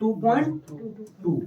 2.2,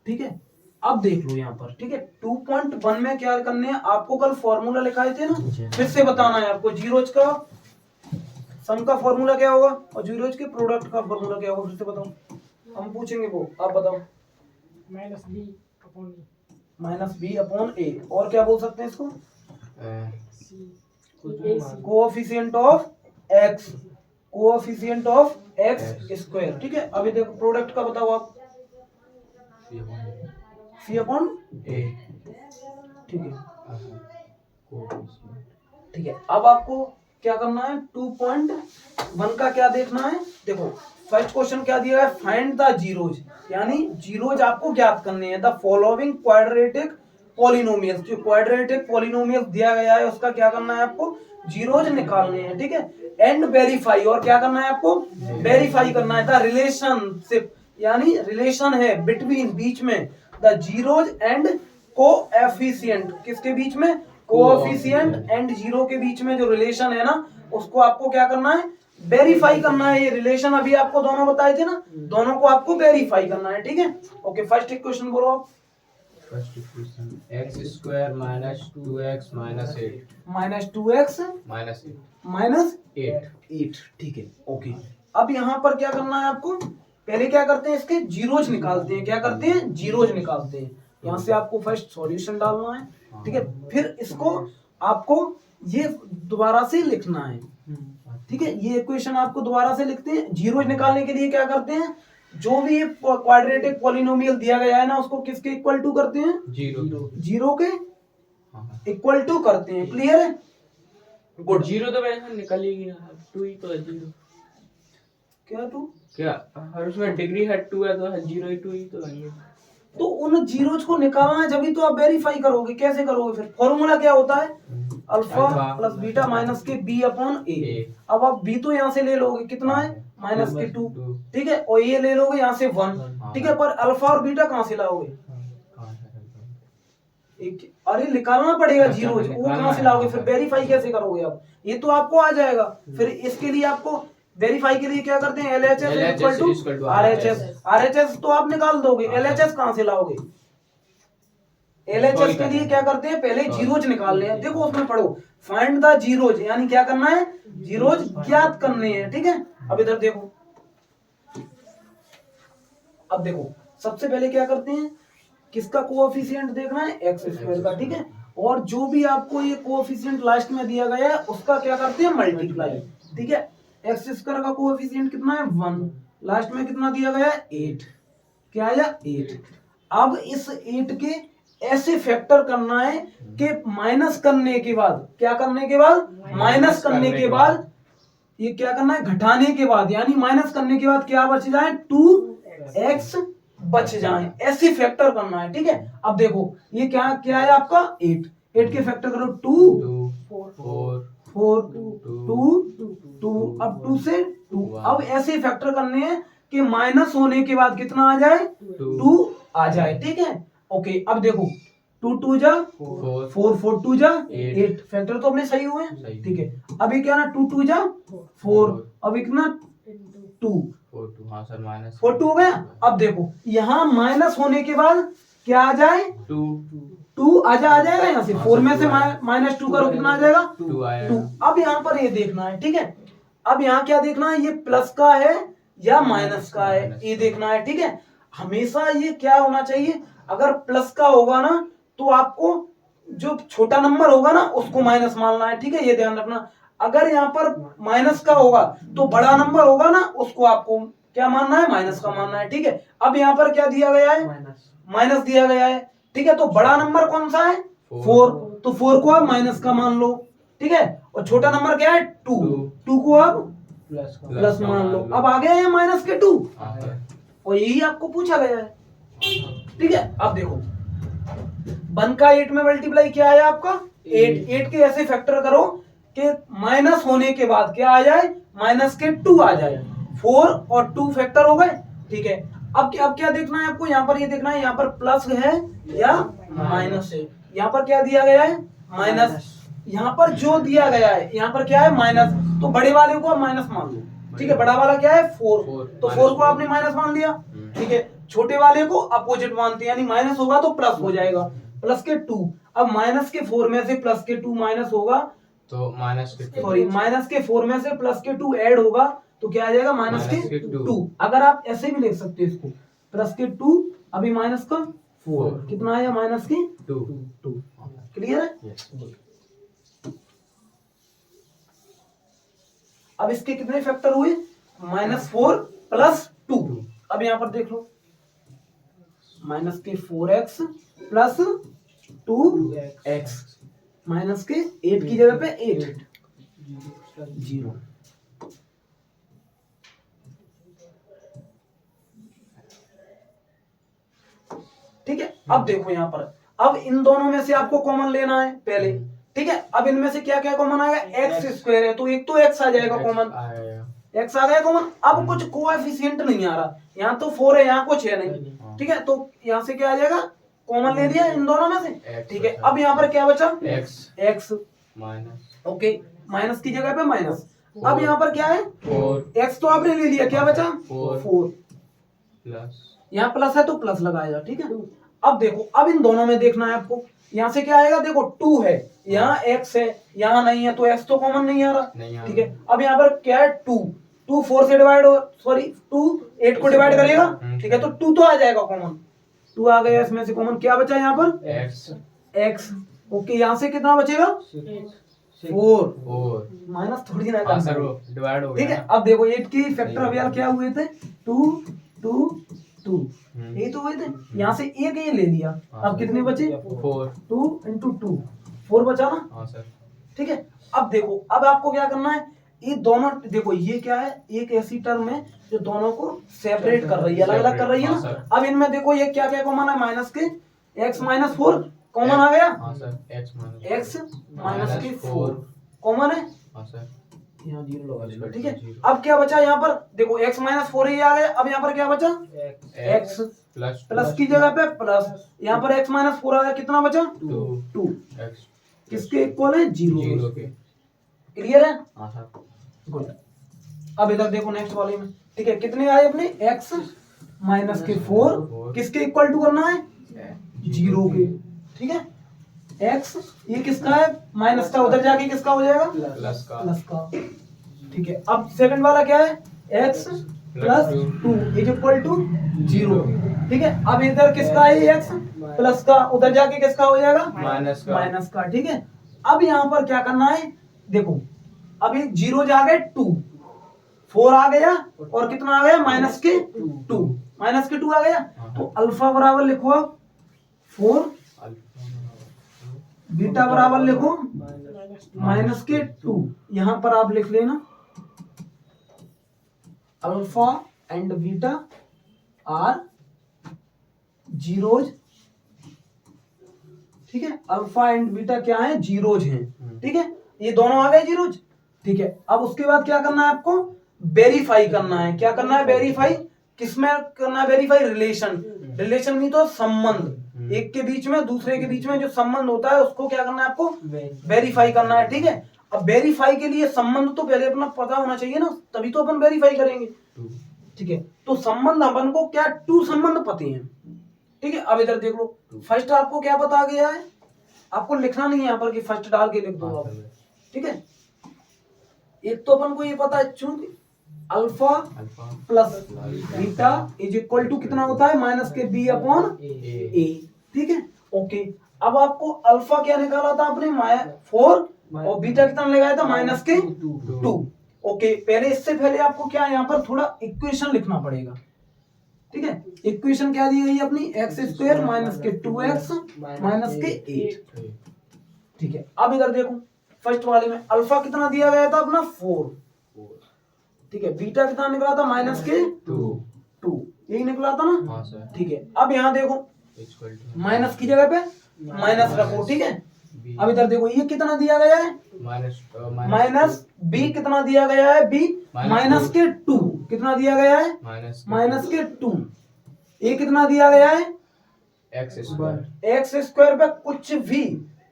ठीक है। अब देख लो यहाँ पर, ठीक है। 2.1 में क्या करने हैं आपको, कल फॉर्मूला लिखाए थे ना, फिर से बताना है आपको। जीरोज का सम का फॉर्मूला क्या होगा और जीरोज के प्रोडक्ट का फॉर्मूला क्या होगा, फिर से बताओ। हम पूछेंगे वो, आप बताओ। -b अपॉन a, और क्या बोल सकते हैं इसको, coefficient of x, coefficient of x square, ठीक है। अभी देखो प्रोडक्ट का बताओ आप, c अपॉन a, ठीक है, ठीक है। अब आपको क्या करना है, 2.1 का क्या देखना है। देखो फर्स्ट क्वेश्चन क्या दिया है, फाइंड द जीरोज, यानी जीरोज आपको ज्ञात करने हैं। द फॉलोइंग क्वाड्रेटिक पॉलिनोमियल, जो क्वाड्रेटिक पॉलिनोमियल दिया गया है उसका क्या करना है आपको, जीरोज निकालने हैं, ठीक है। एंड वेरीफाई, और क्या करना है आपको, वेरीफाई करना है। द रिलेशनशिप, यानी रिलेशन है बिटवीन, बीच में, द जीरोज एंड कोएफिशिएंट, किसके बीच में, कोएफिशिएंट एंड जीरो के बीच में जो रिलेशन है ना, उसको आपको क्या करना है, वेरीफाई करना है। ये रिलेशन अभी आपको दोनों बताए थे ना, दोनों को आपको वेरीफाई करना है, ठीक है। ओके, फर्स्ट इक्वेशन बोलो आप। First equation x square minus 2x minus 8 -2x minus 8, ठीक है। ओके, अब यहाँ पर क्या करना है आपको, पहले क्या करते हैं, इसके जीरोज निकालते हैं। क्या करते हैं, जीरोज निकालते हैं। यहाँ से आपको फर्स्ट सॉल्यूशन डालना है, ठीक है। फिर इसको आपको ये दोबारा से लिखना है, ठीक है। ये इक्वेशन आपको दोबारा से लिखते हैं। जीरोज निकालने के लिए क्या करते हैं, जो भी क्वाड्रेटिक पॉलिनोमियल दिया गया है ना, उसको किसके इक्वल टू करते हैं, जीरो के इक्वल टू करते हैं। क्लियर है, गुड। जीरो तो वैसे निकल ही गया, 2 ही तो है जीरो। क्या टू, क्या हर उसमें डिग्री है 2 है, तो 0 ही 2 ही तो है। तो उन जीरोज को निकालना है, जब तो आप वेरीफाई करोगे। कैसे करोगे, फिर फॉर्मूला क्या होता है, अल्फा प्लस बीटा माइनस के b अपॉन a। अब आप b तो यहाँ से ले लोगे, कितना है, -2, ठीक है। और ये ले लोगे यहाँ से 1, ठीक है। पर अल्फा और बीटा कहाँ से लाओगे, अरे निकालना पड़ेगा जीरोज, वो कहाँ से लाओगे, फिर वेरीफाई कैसे करोगे आप, ये तो आपको आ जाएगा। फिर इसके लिए आपको वेरीफाई के लिए क्या करते हैं, LHS equal to RHS। RHS तो आप निकाल दोगे, LHS कहाँ से लाओगे, LHS के लिए क्या करते हैं, पहले जीरोज निकालने हैं। देखो उसमें पढ़ो, फाइंड द जीरोज, यानी क्या करना है, जीरोज ज्ञात करने हैं, ठीक है। अब इधर देखो, अब देखो सबसे पहले क्या करते हैं, किसका कोएफिशिएंट देखना है, x स्क्वायर का, ठीक है। और जो भी आपको ये कोएफिशिएंट लास्ट में दिया गया है उसका क्या करते हैं, मल्टीप्लाई, ठीक है। x स्क्वायर का कोएफिशिएंट कितना है, 1, लास्ट में कितना दिया गया है, 8, क्या आया, 8। अब इस 8 के ऐसे फैक्टर करना है कि माइनस करने के बाद, क्या करने के बाद, माइनस करने के बाद, ये क्या करना है, घटाने के बाद, यानी माइनस करने के बाद क्या बच जाए, 2x बच जाए, ऐसे फैक्टर करना है, ठीक है। अब देखो ये क्या क्या है आपका, 8 के फैक्टर करो, 2 4 2 अब 2 से 2। अब ऐसे फैक्टर करने हैं कि माइनस होने के बाद कितना आ जाए, 2 आ जाए, ठीक है। ओके, अब देखो 2 2 जा 4 4 2 जा 8, फैक्टर तो अपने सही हुए, ठीक है। अभी क्या ना, 2 2 जा 4, अब कितना 2 4 2 हो गया। अब देखो यहाँ माइनस होने के बाद क्या आ जाए, 2 आ जाएगा यहाँ से, 4 में से -2 करो, कितना आ जाएगा, 2। अब यहाँ पर ये देखना है, ठीक है। अब यहाँ क्या देखना है, ये प्लस का है या माइनस का है, ये देखना है, ठीक है। हमेशा ये क्या होना चाहिए, अगर प्लस का होगा ना तो आपको जो छोटा नंबर होगा ना उसको माइनस मानना है, ठीक है, ये ध्यान रखना। अगर यहाँ पर माइनस का होगा तो बड़ा नंबर होगा ना उसको आपको क्या मानना है, माइनस का मानना है, ठीक है। अब यहाँ पर क्या दिया गया है, माइनस दिया गया है, ठीक है। तो बड़ा नंबर कौन सा है, 4, तो 4 को आप माइनस का मान लो, ठीक है। और छोटा नंबर क्या है, 2 को आप प्लस मान लो। अब आ गया है माइनस के 2, और यही आपको पूछा गया है, ठीक है। अब देखो 1 का 8 में मल्टीप्लाई क्या है आपका, 8 के ऐसे फैक्टर करो कि माइनस होने के बाद क्या आ जाए, माइनस के 2 आ जाए, 4 और 2 फैक्टर हो गए, ठीक है। अब क्या देखना है आपको, यहाँ पर ये देखना है, यहाँ पर प्लस है या माइनस है। यहाँ पर क्या दिया गया है, माइनस, यहाँ पर जो दिया गया है यहाँ पर क्या है, माइनस, तो बड़े वाले को आप माइनस मान लो, ठीक है। बड़ा वाला क्या है, 4, तो 4 को आपने माइनस मान लिया, ठीक है, छोटे वाले को अपोजिट मानते हैं, यानी माइनस होगा तो प्लस हो जाएगा, प्लस के 2। अब माइनस के 4 में से प्लस के 2 माइनस होगा तो माइनस के 2, सॉरी माइनस के 4 में से प्लस के 2 ऐड होगा तो क्या आ जाएगा माइनस के 2। अगर आप ऐसे भी लिख सकते हो इसको, प्लस के 2 अभी माइनस का 4, कितना आया माइनस के 2। क्लियर है? यस। अब इसके कितने फैक्टर हुए, -4 प्लस 2। अब यहाँ पर देख लो, माइनस के 4x प्लस 2x, माइनस के 8 की जगह पे 8, 0। ठीक है, अब देखो यहाँ पर, अब इन दोनों में से आपको कॉमन लेना है पहले, ठीक है। अब इनमें से क्या क्या कॉमन आएगा, एक्स स्क्वायर है तो एक तो एक्स आ जाएगा कॉमन, एक्स आ गया कॉमन। अब कुछ कोएफिशिएंट नहीं आ रहा, यहाँ तो 4 है यहाँ कुछ है नहीं, ठीक है, तो यहाँ से क्या आ जाएगा, कॉमन ले लिया इन दोनों में से, ठीक है। अब यहाँ पर क्या बचा, एक्स माइनस, ओके, माइनस की जगह पे माइनस। अब यहाँ पर क्या है, 4 एक्स तो आपने ले लिया, क्या बचा 4, प्लस, यहाँ प्लस है तो प्लस लगाएगा, ठीक है। अब देखो, अब इन दोनों में देखना है आपको, यहाँ से क्या आएगा, देखो 2 है, यहाँ x है, यहाँ नहीं है तो x तो कॉमन नहीं आ रहा, ठीक है। अब यहाँ पर क्या है, 2 4 से डिवाइड हो, सॉरी 2 8 को डिवाइड करेगा, ठीक है, तो 2 तो आ जाएगा कॉमन, 2 आ गया इसमें से कॉमन। क्या बचा यहाँ पर, x, ओके। यहाँ से कितना बचेगा, 4 माइनस थोड़ी ना करना, डिवाइड हो ठीक गया है। अब देखो 8 की फैक्टोरियल क्या हुए थे, 2 2 2, यही तो हुए थे, यहाँ से एक ये ले लिया। अब कितने बचे, 4 2 इंटू 2, 4 बचा ना, हाँ सर, ठीक है। अब देखो, अब आपको क्या करना है, ये दोनों देखो, ये क्या है, एक ऐसी टर्म है जो दोनों को सेपरेट कर रही है, अलग अलग कर रही है हाँ, ना। सर। अब इनमें देखो ये क्या क्या कॉमन है, माइनस के x माइनस 4 कॉमन आ गया, हाँ सर, x माइनस के 4 कॉमन है, हाँ सर, यहाँ 0 लगा देना, ठीक है। अब क्या बचा यहाँ पर, देखो x माइनस 4 ही आ गया। अब यहाँ पर क्या बचा, x प्लस की जगह पे प्लस, यहाँ पर x माइनस 4 आ गया, कितना बचा 2, किसके इक्वल है, 0 के। क्लियर है, हाँ सर, गुड। अब इधर देखो नेक्स्ट वाले में, ठीक है, कितने आए अपने, x माइनस के 4 किसके इक्वल टू करना है, 0 के, ठीक है। x ये किसका है, माइनस का, उधर जाके किसका हो जाएगा, प्लस का, ठीक है। अब सेकंड वाला क्या है, x plus 2 is equal to 0, ठीक है। अब इधर किसका है, x प्लस का, उधर जाके किसका हो जाएगा, माइनस का, ठीक है। अब यहाँ पर क्या करना है, देखो अभी 0 जा गए 2, 4 आ गया और कितना आ गया, माइनस के 2, माइनस के 2 आ गया, तो अल्फा बराबर लिखो आप 4, बीटा बराबर लिखो माइनस के 2, यहां पर आप लिख लेना alpha and beta are zeros, ठीक है। अल्फा एंड बीटा क्या है, जीरोज हैं, ठीक है, ये दोनों आ गए जीरोज, ठीक है। अब उसके बाद क्या करना है आपको, वेरीफाई करना है। क्या करना है, वेरीफाई, किसमें करना है वेरीफाई, रिलेशन, रिलेशन नहीं तो संबंध, एक के बीच में दूसरे के बीच में जो संबंध होता है उसको क्या करना है आपको, वेरीफाई करना है, ठीक है। अब वेरीफाई के लिए संबंध तो पहले अपना पता होना चाहिए ना, तभी तो अपन वेरीफाई करेंगे, ठीक है। तो संबंध अपन को क्या, 2 संबंध पते हैं, ठीक है। अब इधर देख लो, फर्स्ट आपको क्या पता गया है, आपको लिखना नहीं है यहाँ पर कि फर्स्ट डाल के लिख दो आप, ठीक है। एक तो अपन को ये पता है, चूंकि alpha plus beta is equal to कितना होता है, माइनस के बी अपॉन ए, ठीक है, ओके। अब आपको अल्फा क्या निकाला था आपने, 4 और बीटा कितना लगाया था, माइनस के 2, ओके। पहले इससे पहले आपको क्या यहाँ पर थोड़ा इक्वेशन लिखना पड़ेगा, ठीक है। इक्वेशन क्या दी गई अपनी, एक्स स्क्वायर माइनस के 2x माइनस के 8, ठीक है। अब इधर देखो फर्स्ट वाले में अल्फा कितना दिया गया था अपना 4, ठीक है, बीटा कितना निकला था, माइनस के 2, यही निकला था ना, ठीक है। अब यहाँ देखो माइनस की जगह पे माइनस रखो, ठीक है। अब इधर देखो ये कितना दिया गया है, माइनस बी कितना दिया गया है, बी माइनस के 2 कितना दिया गया है, माइनस के 2, ये कितना दिया गया है, एक्स स्क्वायर पे कुछ भी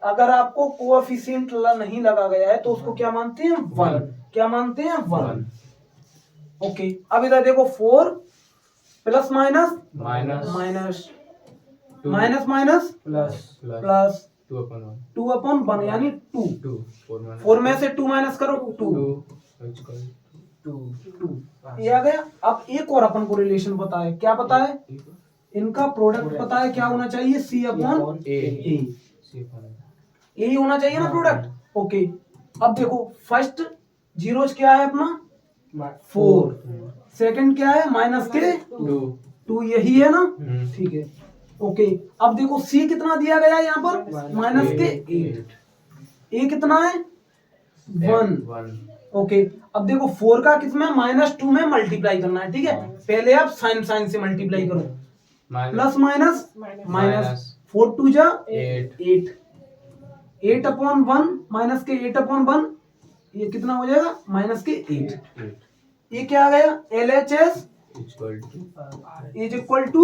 अगर आपको कोएफिशिएंट नहीं लगा गया है तो उसको क्या मानते हैं, 1, क्या मानते हैं, 1, ओके। अब इधर देखो 4 plus minus minus minus two minus minus plus plus 2/1 2/1 यानी 2। 2 4 माइनस 4 में से 2 माइनस करो 2 टू 2 ये आ गया। अब एक और अपन को रिलेशन पता है, क्या पता है, इनका प्रोडक्ट पता है, क्या होना चाहिए, C/A यही होना चाहिए ना प्रोडक्ट। ओके अब देखो फर्स्ट जीरोज क्या है अपना 4, सेकंड क्या है माइनस के 2 यही है ना, ठीक है। ओके अब देखो C कितना दिया गया है यहाँ पर माइनस के 8, A कितना है 1। ओके अब देखो 4 का कितना -2 में मल्टीप्लाई करना है, ठीक है। पहले आप साइन साइन से मल्टीप्लाई करो, प्लस माइनस माइनस 4 2 जा 8 8/1 माइनस के 8/1 ये कितना हो जाएगा माइनस के 8। ये क्या आ गया LHS is equal to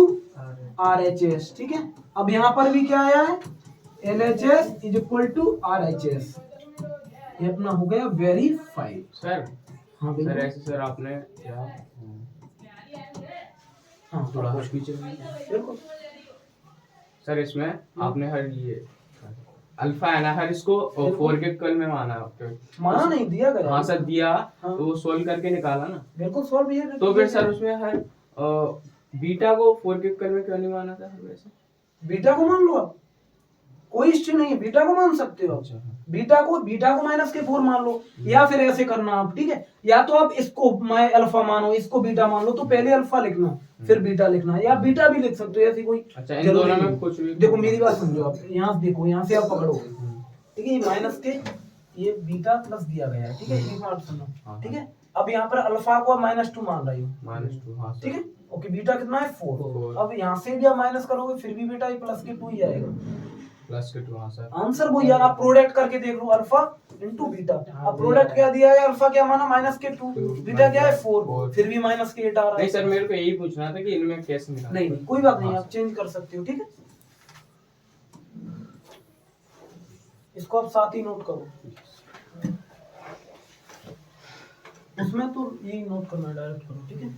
RHS, ठीक है। अब यहाँ पर भी क्या आया है LHS is equal to RHS, ये अपना हो गया वेरीफाइड। सर हाँ सर बिल्कुल, ऐसे सर आपने क्या हाँ थोड़ा कुछ पीछे बिल्कुल सर इसमें आपने हर ये अल्फा है ना, हर इसको 4 के कल में माना आपके माना नहीं दिया गया। हाँ सर दिया, हाँ। तो वो सोल्व करके निकाला ना, बिल्कुल सॉल्व ये तो फिर सर उसमें हर बीटा को 4 के कल में क्यों नहीं माना था वैसे? बीटा को मान लो आप, कोई इश्यू नहीं है, बीटा को मान सकते हो आप। अच्छा। बीटा को माइनस के 4 मान लो, या फिर ऐसे करना आप, ठीक है। या तो आप इसको मैं अल्फा मानो, इसको बीटा मान लो, तो पहले अल्फा लिखना फिर बीटा लिखना, या बीटा भी लिख सकते हो, ऐसी कोई अच्छा इन जरूरी दोनों में नहीं। कुछ भी देखो मेरी बात समझो आप, यहाँ से देखो, यहाँ से आप पकड़ोगे, ठीक है। ये माइनस के ये बीटा प्लस दिया गया है, ठीक है। एक बात सुनो, हाँ, ठीक है। अब यहाँ पर अल्फा को -2 मान रही हो, -2 हाँ ठीक सर है। ओके बीटा कितना है 4। Four। अब यहाँ से भी आप माइनस करोगे फिर भी बेटा ये प्लस के 2 ही आएगा, प्लस के 2 हाँ सर आंसर वो यार। आप प्रोडक्ट करके देख लो अल्फा इंटू बीटा। अब प्रोडक्ट क्या दिया है, अल्फा क्या माना माइनस के 2, बीटा क्या है 4, फिर भी माइनस के 8 आ रहा नहीं है। सर मेरे को यही पूछना था कि इनमें कैसे निकालना नहीं कोई बात नहीं, हाँ, आप चेंज कर सकते हो, ठीक है। इसको आप साथ ही नोट करो, उसमें तो यही नोट करना डायरेक्ट करो, ठीक है।